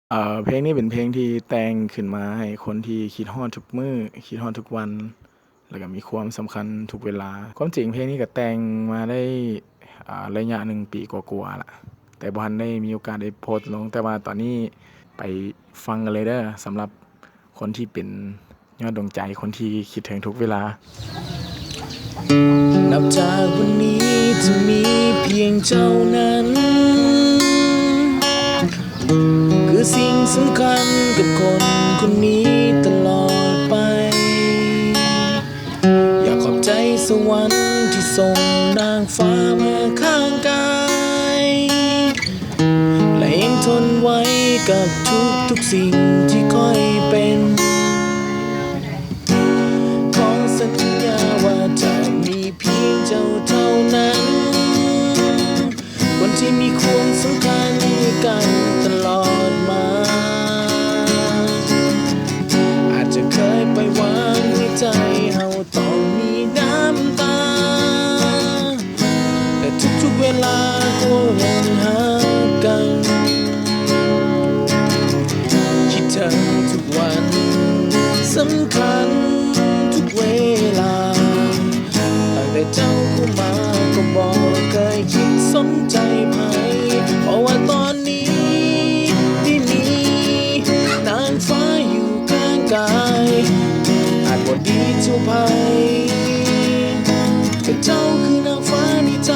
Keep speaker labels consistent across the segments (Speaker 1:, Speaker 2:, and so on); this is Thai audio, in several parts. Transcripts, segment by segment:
Speaker 1: เพลงนี้เป็นเพลงที่แต่งขึ้นมาให้คนที่คิดฮอดทุกมื้อคิดฮอดทุกวันแล้วก็มีความสำคัญทุกเวลาความจริงเพลงนี้ก็แต่งมาได้ระยะหนึ่งปีกว่าๆแล้วแต่บ่ทันได้มีโอกาสได้โพสต์ลงแต่ว่าตอนนี้ไปฟังกันเลยเด้อสำหรับคนที่เป็นยอดดวงใจคนที่คิดถึงทุกเวลานับจากวันนี้จะมีเพียงเจ้านั้นคือสิ่งสำคัญกับคนคนนี้ตลอดไปอยากขอบใจสวรรค์ที่ส่งนางฟ้ามาข้างกายและยังทนไว้กับทุกสิ่งที่ค่อยเป็นขอสัญญาว่าจะมีเพียงเจ้าเท่านั้นคนที่มีความสำคัญกันตลอดมาอาจจะเคยไปวางในใจเฮาต้องมีน้ำตาแต่ทุกเวลาก็ยังหากันคิดถึงทุกวันสำคัญทุกเวลาตั้งแต่เจ้าเข้ามาก็บอกเคยคิดสนใจไผเพราะว่าตอนนี้ที่มีนางฟ้าอยู่ข้างกายอาจบ่ดีเท่าไผแต่เจ้าคือนางฟ้าในใจ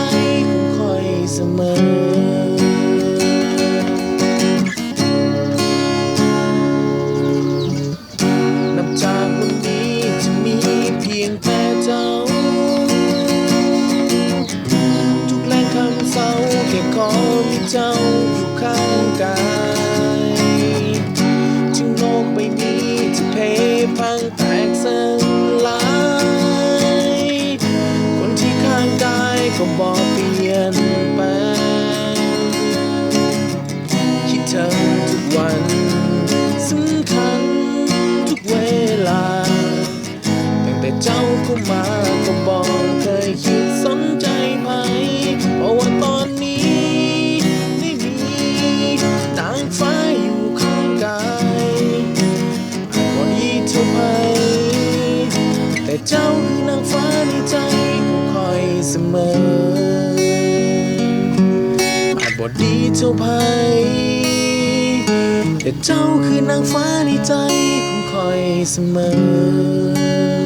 Speaker 1: ของคอยเสมอนับจากวันนี้จะมีเพียงแต่เจ้าทุกแรงคำเศร้าแค่ขอมีเจ้าอยู่ข้างกายจึงโลกใบนี้จะเพพังแตกสลายคนที่ข้างกายก็บอกเปลี่ยนไปคิดถึงทุกวันสำคัญทุกเวลาตั้งแต่เจ้าเข้ามาก็บอกเคยคิดสนใจไหมเพราะว่าตอนนี้ไม่มีนางฟ้าอยู่ข้างกายอาจบ่ดีเท่าไผแต่เจ้าคือนางฟ้าในใจของคอยเสมออาจบ่ดีเท่าไผแต่เจ้าคือนางฟ้าในใจของคอยเสมอ